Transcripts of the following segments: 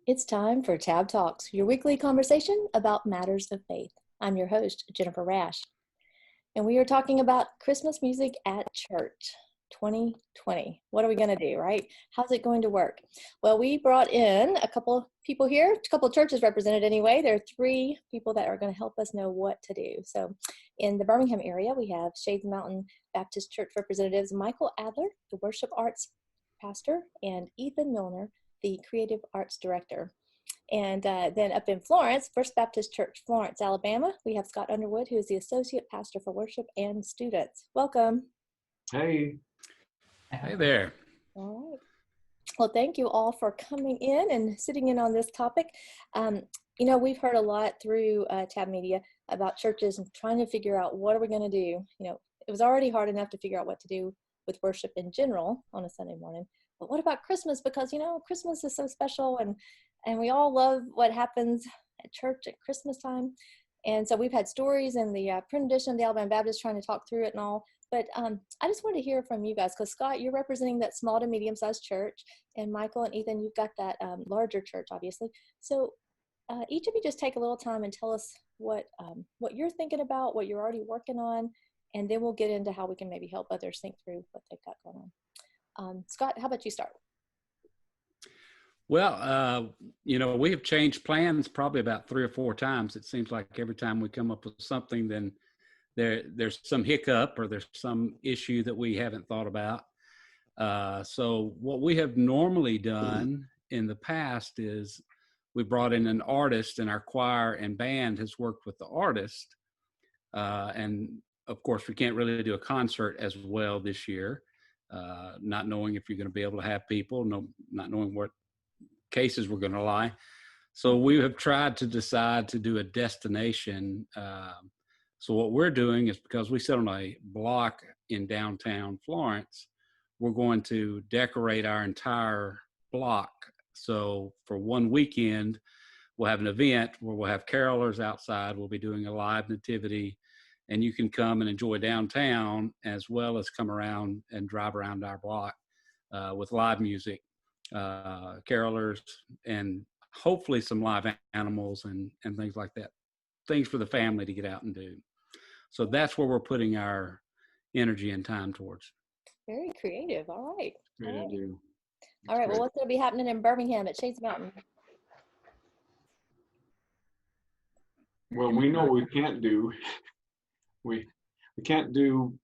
It's time for Tab Talks, your weekly conversation about matters of faith. I'm your host, Jennifer Rash, and we are talking about Christmas music at church 2020. What are we going to do, right? How's it going to work? Well, we brought in a couple people here, a couple of churches represented anyway. There are three people that are going to help us know what to do. So in the Birmingham area, we have Shades Mountain Baptist Church representatives Michael Adler, the worship arts pastor, and Ethan Milner, the creative arts director. And then up in Florence, First Baptist Church, Florence, Alabama, we have Scott Underwood, who is the associate pastor for worship and students. Welcome. Hey. Hey there. All right. Well, thank you all for coming in and sitting in on this topic. We've heard a lot through Tab Media about churches and trying to figure out what are we going to do. It was already hard enough to figure out what to do with worship in general on a Sunday morning. But what about Christmas? Because, Christmas is so special and we all love what happens at church at Christmas time. And so we've had stories in the print edition of the Alabama Baptist trying to talk through it and all. But I just wanted to hear from you guys, because Scott, you're representing that small to medium-sized church, and Michael and Ethan, you've got that larger church, obviously. So each of you just take a little time and tell us what you're thinking about, what you're already working on, and then we'll get into how we can maybe help others think through what they've got going on. Scott, how about you start? Well, we have changed plans probably about 3 or 4 times. It seems like every time we come up with something, then there's some hiccup or there's some issue that we haven't thought about. So what we have normally done in the past is we brought in an artist, and our choir and band has worked with the artist. And of course, we can't really do a concert as well this year, not knowing if you're going to be able to have people, not knowing what cases we're going to lie. So we have tried to decide to do a destination. So what we're doing is, because we sit on a block in downtown Florence, we're going to decorate our entire block. So for one weekend, we'll have an event where we'll have carolers outside. We'll be doing a live nativity, and you can come and enjoy downtown as well as come around and drive around our block with live music, carolers, and hopefully some live animals and things like that, things for the family to get out and do. So that's where we're putting our energy and time towards. Very creative. All right. Great idea. All right. Well, what's going to be happening in Birmingham at Shades Mountain? Well, we know we can't do. We can't do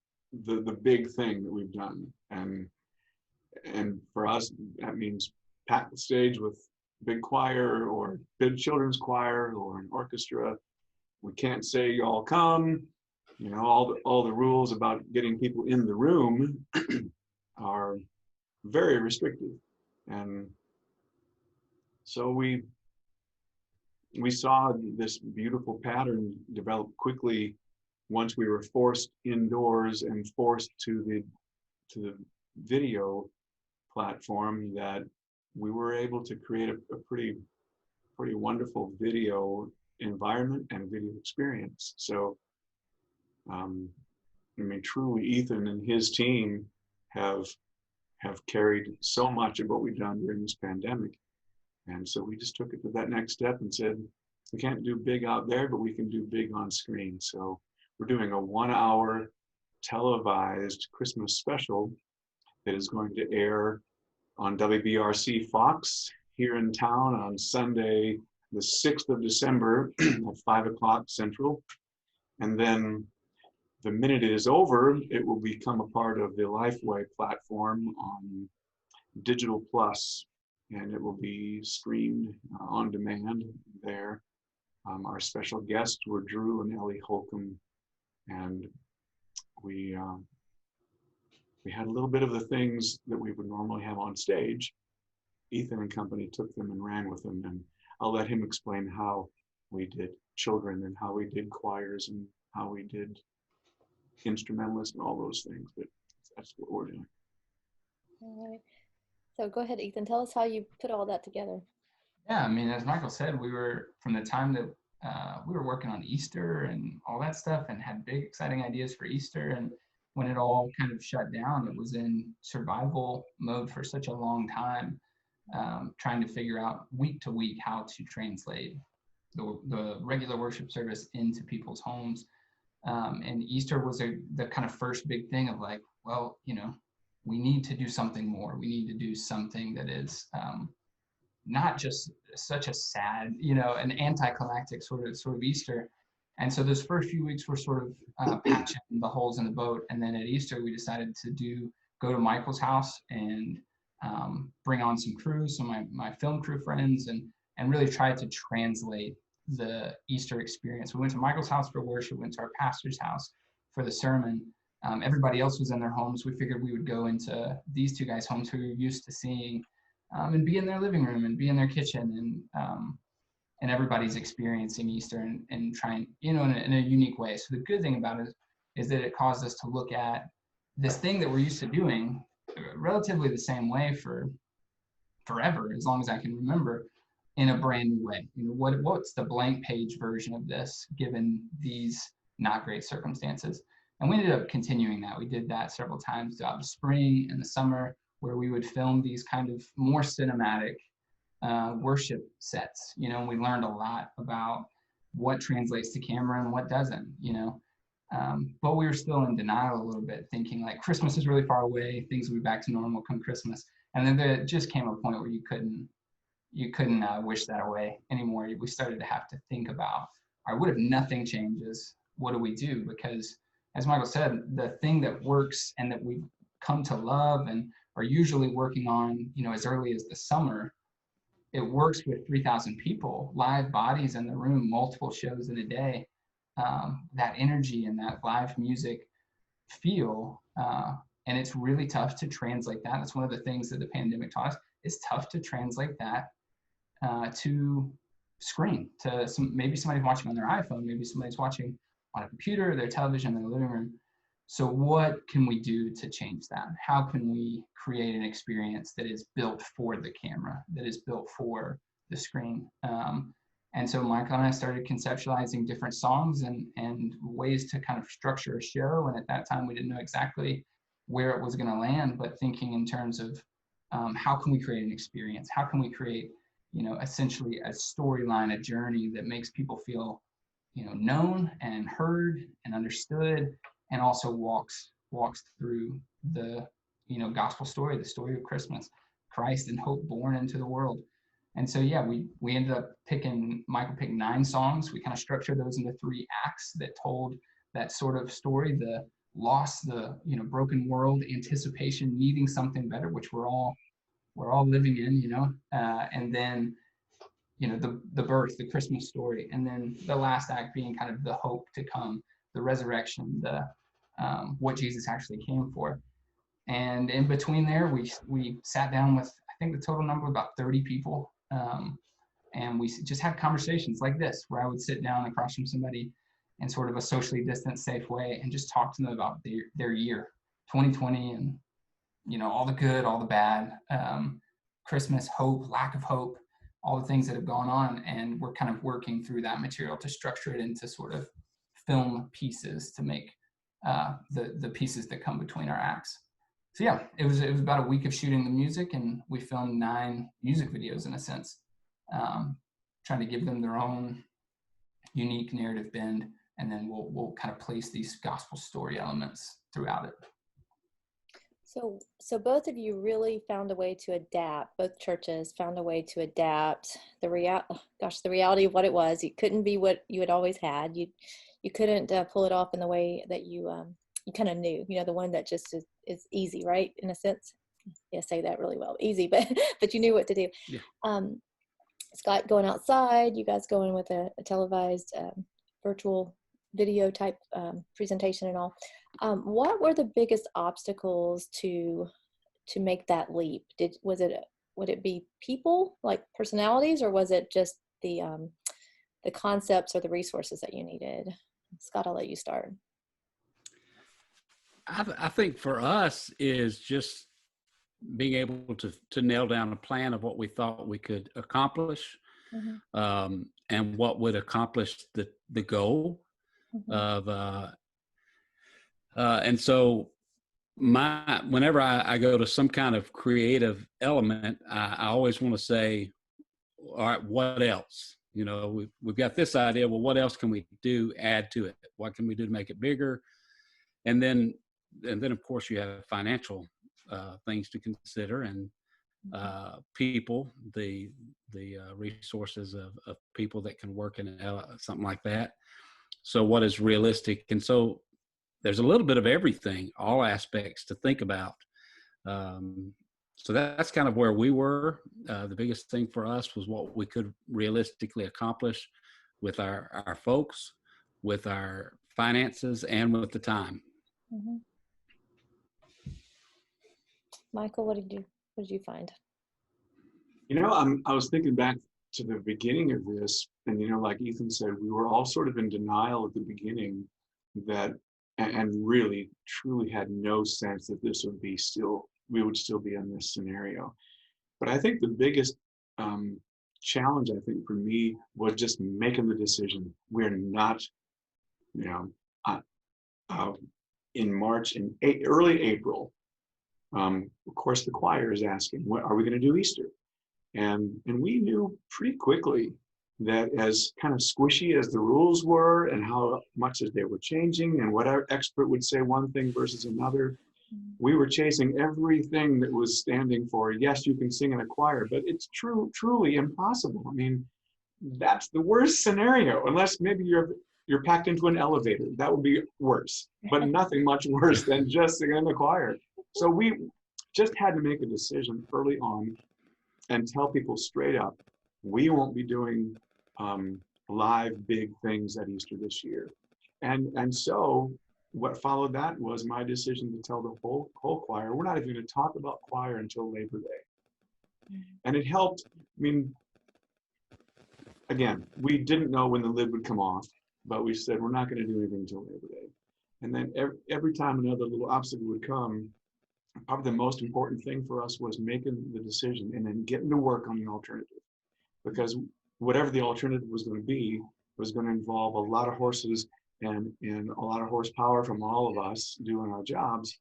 the big thing that we've done, and for us that means pack the stage with big choir or big children's choir or an orchestra. We can't say y'all come. All the rules about getting people in the room are very restrictive, and so we saw this beautiful pattern develop quickly once we were forced indoors and forced to the video platform, that we were able to create a pretty wonderful video environment and video experience. So truly, Ethan and his team have carried so much of what we've done during this pandemic. And so we just took it to that next step and said, we can't do big out there, but we can do big on screen. So we're doing a 1-hour televised Christmas special that is going to air on WBRC Fox here in town on Sunday, the 6th of December at 5 o'clock Central. And then the minute it is over, it will become a part of the Lifeway platform on Digital Plus, and it will be streamed on demand there. Our special guests were Drew and Ellie Holcomb, and we had a little bit of the things that we would normally have on stage. Ethan and company took them and ran with them, and I'll let him explain how we did children and how we did choirs and how we did instrumentalists and all those things, but that's what we're doing. All right. So go ahead, Ethan. Tell us how you put all that together. Yeah, as Michael said, we were, from the time that we were working on Easter and all that stuff and had big, exciting ideas for Easter. And when it all kind of shut down, it was in survival mode for such a long time trying to figure out week to week how to translate the regular worship service into people's homes. And Easter was the kind of first big thing of like, well, we need to do something more. We need to do something that is not just such a sad, an anticlimactic sort of Easter. And so those first few weeks were sort of patching the holes in the boat. And then at Easter, we decided to go to Michael's house and bring on some crews, some of my film crew friends, and really try to translate the Easter experience. We went to Michael's house for worship, went to our pastor's house for the sermon. Everybody else was in their homes. We figured we would go into these two guys' homes who were used to seeing and be in their living room and be in their kitchen, and everybody's experiencing Easter and trying, in a unique way. So the good thing about it is that it caused us to look at this thing that we're used to doing relatively the same way for forever, as long as I can remember, in a brand new way. What's the blank page version of this given these not great circumstances? And we ended up continuing that. We did that several times throughout the spring and the summer, where we would film these kind of more cinematic worship sets, and we learned a lot about what translates to camera and what doesn't, but we were still in denial a little bit, thinking like Christmas is really far away, things will be back to normal come Christmas. And then there just came a point where you couldn't wish that away anymore. We started to have to think about, all right, what if nothing changes? What do we do? Because as Michael said, the thing that works and that we've come to love and are usually working on, as early as the summer, it works with 3,000 people, live bodies in the room, multiple shows in a day. That energy and that live music feel, and it's really tough to translate that. That's one of the things that the pandemic taught us. It's tough to translate that to screen, to maybe somebody's watching on their iPhone, maybe somebody's watching on a computer, their television, in their living room. So what can we do to change that? How can we create an experience that is built for the camera, that is built for the screen? And so Michael and I started conceptualizing different songs and ways to kind of structure a show. And at that time, we didn't know exactly where it was going to land, but thinking in terms of how can we create an experience? How can we create, essentially a storyline, a journey that makes people feel, known and heard and understood, and also walks through the, gospel story, the story of Christmas, Christ and hope born into the world. And so, yeah, we ended up Michael picked 9 songs. We kind of structured those into 3 acts that told that sort of story, the loss, the, broken world, anticipation, needing something better, which we're all living in, and then, the birth, the Christmas story. And then the last act being kind of the hope to come, the resurrection, the what Jesus actually came for. And in between there, we sat down with, I think the total number, about 30 people. And we just had conversations like this, where I would sit down across from somebody in sort of a socially distant, safe way and just talk to them about their year, 2020, and, all the good, all the bad, Christmas, hope, lack of hope, all the things that have gone on. And we're kind of working through that material to structure it into sort of film pieces to make the pieces that come between our acts. So yeah, it was about a week of shooting the music, and we filmed 9 music videos in a sense, trying to give them their own unique narrative bend, and then we'll kind of place these gospel story elements throughout it. So both of you really found a way to adapt. Both churches found a way to adapt the reality of what it was. It couldn't be what you had always had. You couldn't pull it off in the way that you kind of knew, the one that just is easy, right? In a sense. Yeah, say that really well. Easy, but you knew what to do. Yeah. Scott going outside, you guys going with a televised virtual video type presentation and all. What were the biggest obstacles to make that leap? Would it be people, like personalities, or was it just the concepts or the resources that you needed? Scott, I'll let you start. I think for us is just being able to nail down a plan of what we thought we could accomplish, mm-hmm. And what would accomplish the goal, mm-hmm. of, and so whenever I go to some kind of creative element, I always want to say, all right, what else? You know, we've got this idea. Well, what else can we do? Add to it. What can we do to make it bigger? And then of course you have financial things to consider, and people, the resources of people that can work in something like that. So what is realistic? And so there's a little bit of everything, all aspects to think about. So that's kind of where we were. The biggest thing for us was what we could realistically accomplish with our folks, with our finances, and with the time. Mm-hmm. Michael, what did you find? You know, I was thinking back to the beginning of this, and you know, like Ethan said, we were all sort of in denial at the beginning that, and really, truly had no sense that this would be we would still be in this scenario. But I think the biggest challenge, I think, for me was just making the decision. We're not, you know, in March and early April, of course, the choir is asking, "What are we going to do Easter?" And we knew pretty quickly that, as kind of squishy as the rules were and how much as they were changing and what our expert would say one thing versus another, we were chasing everything that was standing for, yes, you can sing in a choir, but it's truly impossible. I mean, that's the worst scenario, unless maybe you're packed into an elevator. That would be worse, but nothing much worse than just singing in the choir. So we just had to make a decision early on and tell people straight up, we won't be doing live big things at Easter this year. And so what followed that was my decision to tell the whole choir, we're not even going to talk about choir until Labor Day. And it helped. I mean, again, we didn't know when the lid would come off, but we said, we're not going to do anything until Labor Day. And then every time another little obstacle would come, probably the most important thing for us was making the decision and then getting to work on the alternative. Because whatever the alternative was going to be was going to involve a lot of horses and a lot of horsepower from all of us doing our jobs.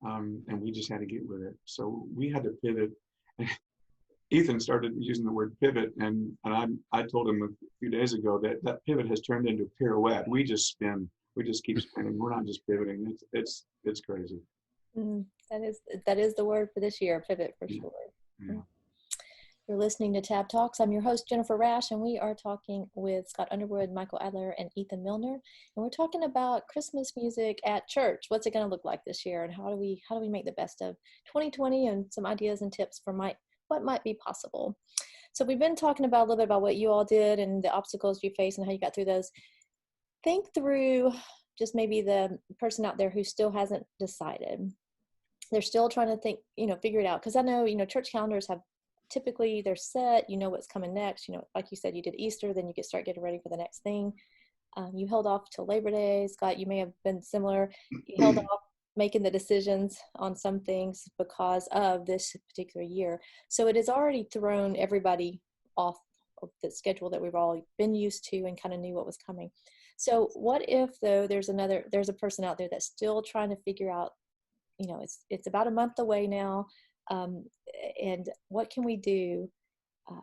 And we just had to get with it. So we had to pivot. Ethan started using the word pivot, and I told him a few days ago that pivot has turned into a pirouette. We just spin. We just keep spinning. We're not just pivoting. It's crazy. That is the word for this year, pivot, for sure. Yeah. You're listening to Tab Talks. I'm your host, Jennifer Rash, and we are talking with Scott Underwood, Michael Adler, and Ethan Milner. And we're talking about Christmas music at church. What's it going to look like this year, and how do we make the best of 2020, and some ideas and tips for what might be possible. So we've been talking about a little bit about what you all did and the obstacles you faced and how you got through those. Think through just maybe the person out there who still hasn't decided. They're still trying to figure it out. Because I know, church calendars have typically, they're set, what's coming next. Like you said, you did Easter, then you start getting ready for the next thing. You held off till Labor Day. Scott, you may have been similar. You held off making the decisions on some things because of this particular year. So it has already thrown everybody off of the schedule that we've all been used to and kind of knew what was coming. So what if, though, there's a person out there that's still trying to figure out, it's about a month away now, and what can we do?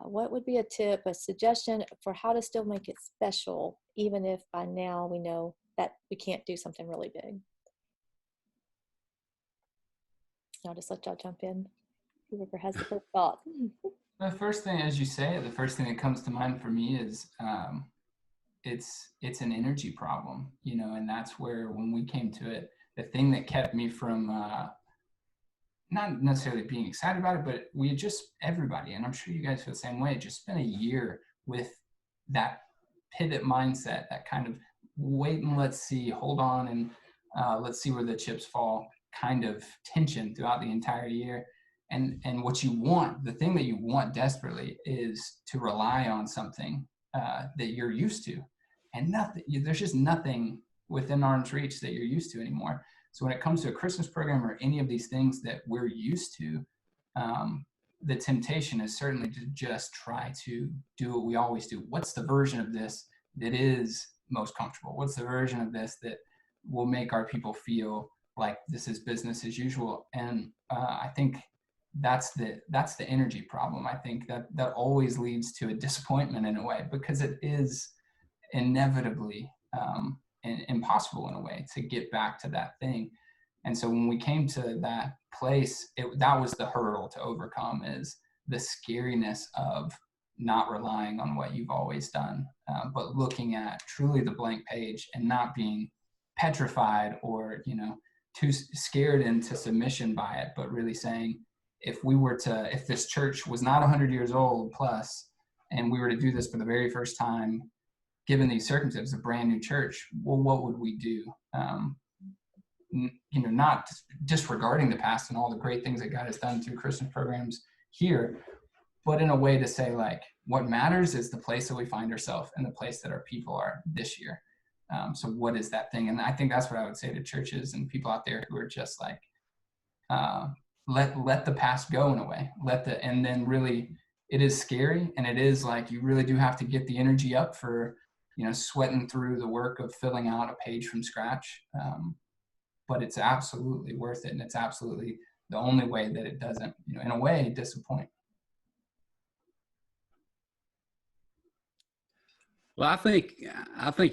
What would be a tip, a suggestion for how to still make it special, even if by now we know that we can't do something really big? I'll just let y'all jump in. Whoever has the first thought. The first thing, as you say, the first thing that comes to mind for me is it's an energy problem, and that's where, when we came to it, the thing that kept me from not necessarily being excited about it, but we had just, everybody, and I'm sure you guys feel the same way, just spent a year with that pivot mindset, that kind of wait and let's see, hold on, and let's see where the chips fall kind of tension throughout the entire year. And what you want, the thing that you want desperately, is to rely on something that you're used to, and there's just nothing within arm's reach that you're used to anymore. So when it comes to a Christmas program or any of these things that we're used to, the temptation is certainly to just try to do what we always do. What's the version of this that is most comfortable? What's the version of this that will make our people feel like this is business as usual. And I think that's the energy problem. I think that always leads to a disappointment in a way, because it is inevitably impossible in a way to get back to that thing. And so when we came to that place, that was the hurdle to overcome, is the scariness of not relying on what you've always done, but looking at truly the blank page and not being petrified or, too scared into submission by it, but really saying, if this church was not 100 years old plus, and we were to do this for the very first time, given these circumstances, a brand new church, well, what would we do? Not disregarding the past and all the great things that God has done through Christian programs here, but in a way to say, like, what matters is the place that we find ourselves and the place that our people are this year. So what is that thing? And I think that's what I would say to churches and people out there who are just like, let the past go in a way. And then really, it is scary, and it is like you really do have to get the energy up for, sweating through the work of filling out a page from scratch. But it's absolutely worth it, and it's absolutely the only way that it doesn't, in a way, disappoint. Well, I think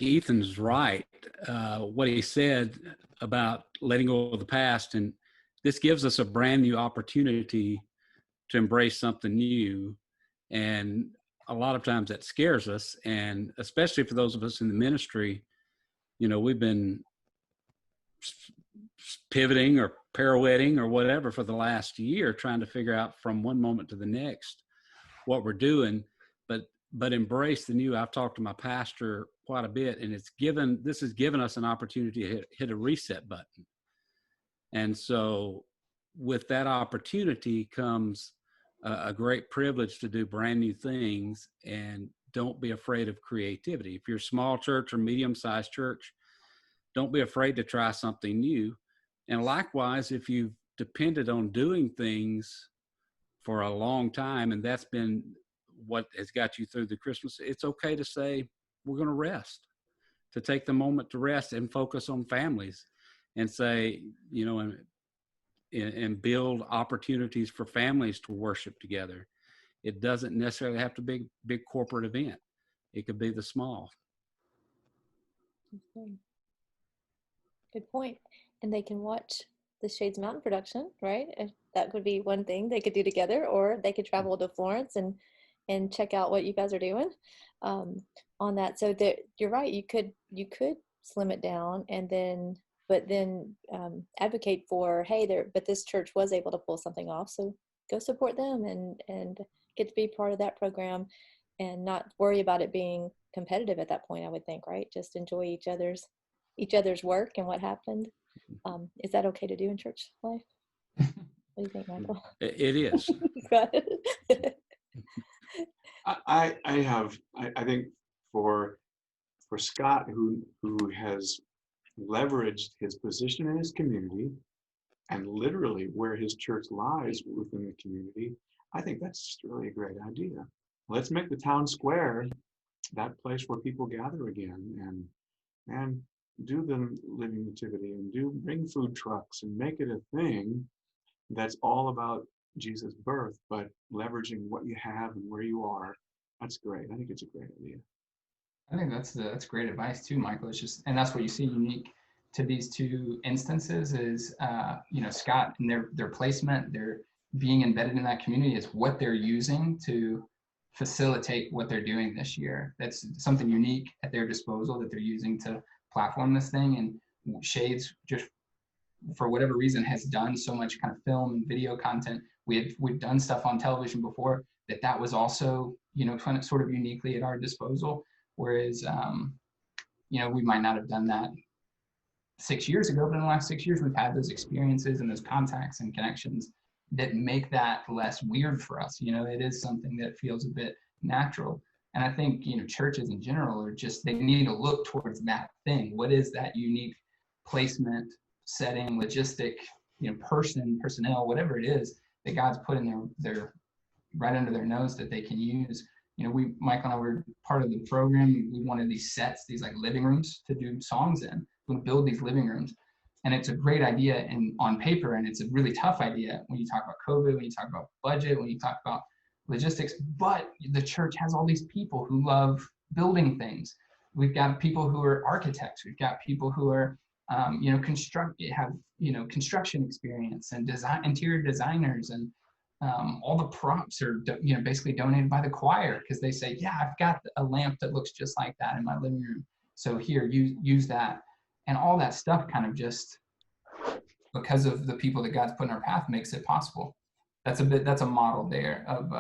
Ethan's right. What he said about letting go of the past, and this gives us a brand new opportunity to embrace something new. And a lot of times that scares us, and especially for those of us in the ministry, we've been pivoting or pirouetting or whatever for the last year, trying to figure out from one moment to the next what we're doing. But embrace the new. I've talked to my pastor quite a bit, and this has given us an opportunity to hit a reset button. And so with that opportunity comes a great privilege to do brand new things, and don't be afraid of creativity. If you're a small church or medium-sized church, don't be afraid to try something new. And likewise, if you've depended on doing things for a long time, and that's been what has got you through the Christmas, it's okay to say, we're going to rest, to take the moment to rest and focus on families, and say, and build opportunities for families to worship together. It doesn't necessarily have to be a big corporate event. It could be the small. Good point. And they can watch the Shades Mountain production, right? If that would be one thing they could do together, or they could travel to Florence and check out what you guys are doing on that. So you're right. You could slim it down, but then advocate for, hey, but this church was able to pull something off, so go support them and get to be part of that program, and not worry about it being competitive at that point. I would think, right? Just enjoy each other's work and what happened. Is that okay to do in church life? What do you think, Michael? It is. I think for Scott, who has leveraged his position in his community and literally where his church lies within the community, I think that's just really a great idea. Let's make the town square that place where people gather again, and do the living nativity, and bring food trucks and make it a thing that's all about Jesus' birth, but leveraging what you have and where you are. That's great. I think it's a great idea. I think that's great advice too, Michael. It's just, and that's what you see unique to these two instances is, Scott and their placement, their being embedded in that community is what they're using to facilitate what they're doing this year. That's something unique at their disposal that they're using to platform this thing. And Shades, just for whatever reason, has done so much kind of film and video content. We've done stuff on television before that was also, kind of sort of uniquely at our disposal. Whereas, we might not have done that 6 years ago, but in the last 6 years, we've had those experiences and those contacts and connections that make that less weird for us. It is something that feels a bit natural. And I think, churches in general are they need to look towards that thing. What is that unique placement, setting, logistic, personnel, whatever it is that God's put in their right under their nose that they can use. Michael and I were part of the program. We wanted these sets, these like living rooms to do songs in. We want to build these living rooms. And it's a great idea on paper, and it's a really tough idea when you talk about COVID, when you talk about budget, when you talk about logistics. But the church has all these people who love building things. We've got people who are architects. We've got people who are, construction experience and interior designers, and all the props are, basically donated by the choir, because they say, yeah, I've got a lamp that looks just like that in my living room. So here, use that. And all that stuff kind of just, because of the people that God's put in our path, makes it possible. That's a model there of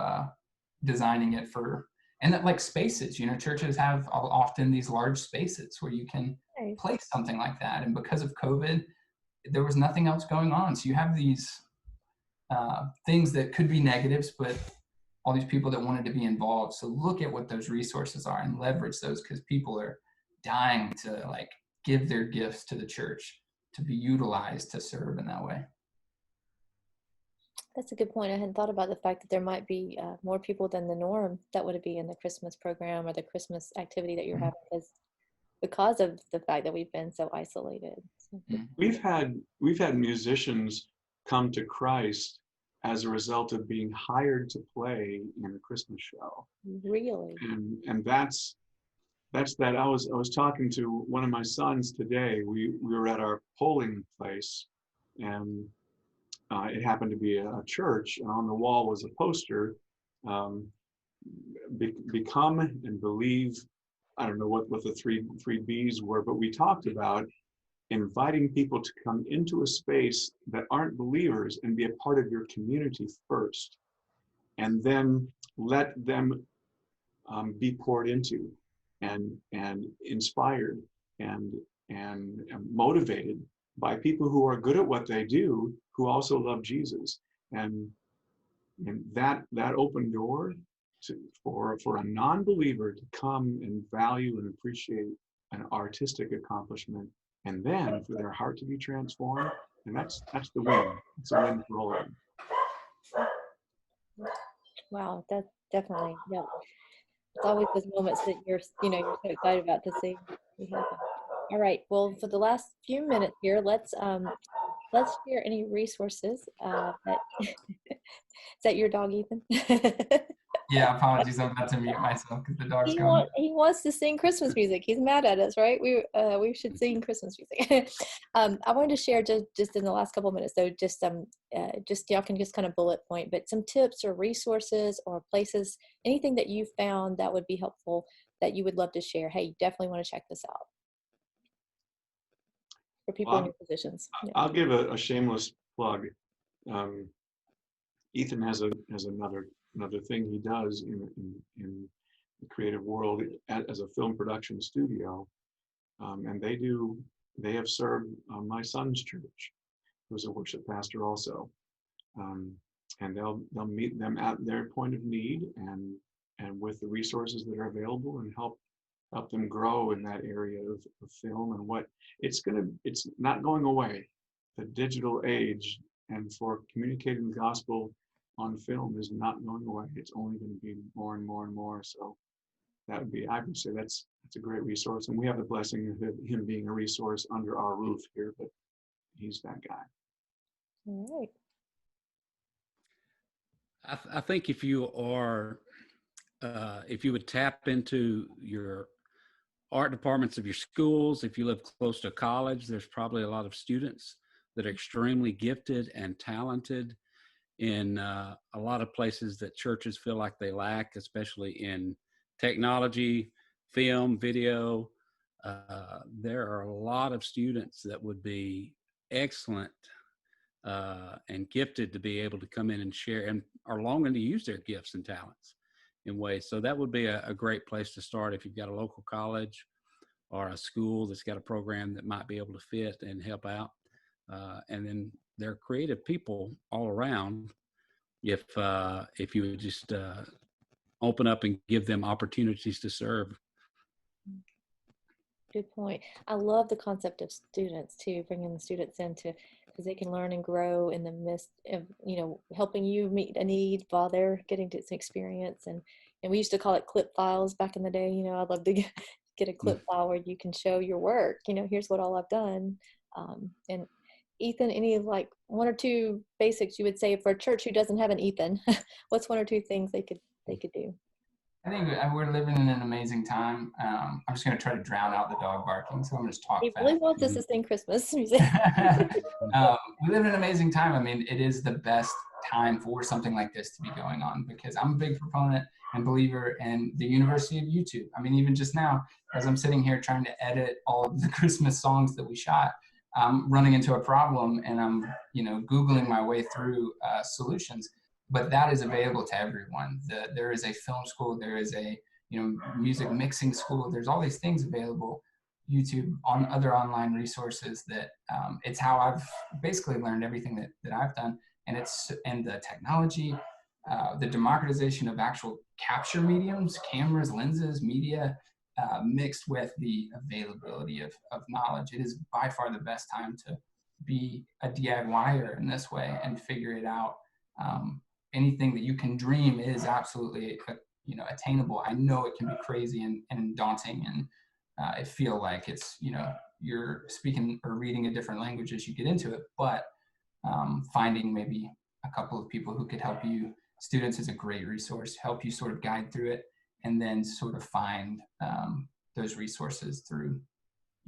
designing it for, and that, like, spaces, churches have often these large spaces where you can place something like that. And because of COVID, there was nothing else going on. So you have these things that could be negatives, but all these people that wanted to be involved. So look at what those resources are and leverage those, because people are dying to give their gifts to the church to be utilized to serve in that way. That's a good point. I hadn't thought about the fact that there might be more people than the norm that would be in the Christmas program or the Christmas activity that you're having, because of the fact that we've been so isolated. We've had musicians come to Christ as a result of being hired to play in a Christmas show. Really? And that's that. I was talking to one of my sons today. We were at our polling place, and it happened to be a church, and on the wall was a poster, become and believe. I don't know what the three B's were, but we talked about inviting people to come into a space that aren't believers and be a part of your community first, and then let them be poured into and inspired and motivated by people who are good at what they do, who also love Jesus. And that open door for a non-believer to come and value and appreciate an artistic accomplishment, and then for their heart to be transformed, and that's the win. It's a win for all of them. Wow, that's definitely, yeah. It's always those moments that you're so excited about to see happen. All right. Well, for the last few minutes here, let's share any resources that is that your dog, Ethan? Yeah, apologies. I'm about to mute myself because the dog's going. He wants to sing Christmas music. He's mad at us, right? We should sing Christmas music. I wanted to share just in the last couple of minutes, though, just y'all can just kind of bullet point, but some tips or resources or places, anything that you found that would be helpful that you would love to share. Hey, you definitely want to check this out for people in your positions. I'll give a shameless plug. Ethan has another thing he does in the creative world as a film production studio, and they have served my son's church, who's a worship pastor also, and they'll meet them at their point of need and with the resources that are available, and help them grow in that area of film. And what it's not going away. The digital age and for communicating the gospel on film is not going away. It's only going to be more and more and more. So I would say that's a great resource. And we have the blessing of him being a resource under our roof here, but he's that guy. All right. I think if you would tap into your art departments of your schools, if you live close to a college, there's probably a lot of students that are extremely gifted and talented in a lot of places that churches feel like they lack, especially in technology, film, video. There are a lot of students that would be excellent and gifted to be able to come in and share, and are longing to use their gifts and talents in ways. So that would be a great place to start if you've got a local college or a school that's got a program that might be able to fit and help out. And then there are creative people all around. If you would just open up and give them opportunities to serve. Good point. I love the concept of students too, bringing the students into, because they can learn and grow in the midst of, helping you meet a need while they're getting to experience. And we used to call it clip files back in the day. I'd love to get a clip file where you can show your work. Here's what all I've done. And Ethan, any like one or two basics you would say for a church who doesn't have an Ethan? What's one or two things they could do? I think we're living in an amazing time. I'm just going to try to drown out the dog barking, so I'm going to talk He fast. really wants us to sing Christmas music. We live in an amazing time. I mean, it is the best time for something like this to be going on, because I'm a big proponent and believer in the university of YouTube. I mean, even just now, as I'm sitting here trying to edit all of the Christmas songs that we shot, I'm running into a problem, and I'm, Googling my way through solutions. But that is available to everyone. There is a film school, there is a music mixing school. There's all these things available. YouTube, on other online resources that it's how I've basically learned everything that I've done. And the technology, the democratization of actual capture mediums, cameras, lenses, media, mixed with the availability of knowledge. It is by far the best time to be a DIYer in this way and figure it out. Anything that you can dream is absolutely attainable. I know it can be crazy and daunting, and I feel like it's you're speaking or reading a different language as you get into it, but finding maybe a couple of people who could help you, students, is a great resource, help you sort of guide through it, and then sort of find those resources through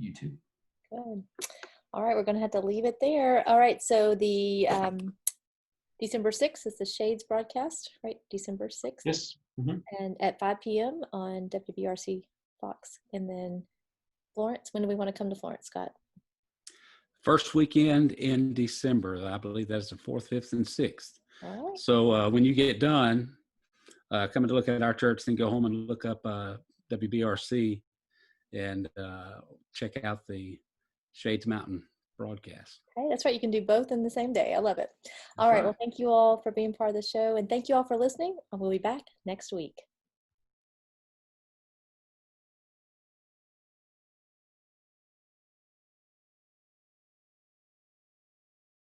YouTube. Good. All right, we're going to have to leave it there. All right, so the December 6th is the Shades broadcast, right? December 6th. Yes. Mm-hmm. And at 5 p.m. on WBRC Fox. And then Florence, when do we want to come to Florence, Scott? First weekend in December. I believe that's the 4th, 5th, and 6th. All right. So when you get done coming to look at our church, then go home and look up WBRC and check out the Shades Mountain broadcast. Okay, that's right. You can do both in the same day. I love it. All right. Well, thank you all for being part of the show, and thank you all for listening. And we'll be back next week.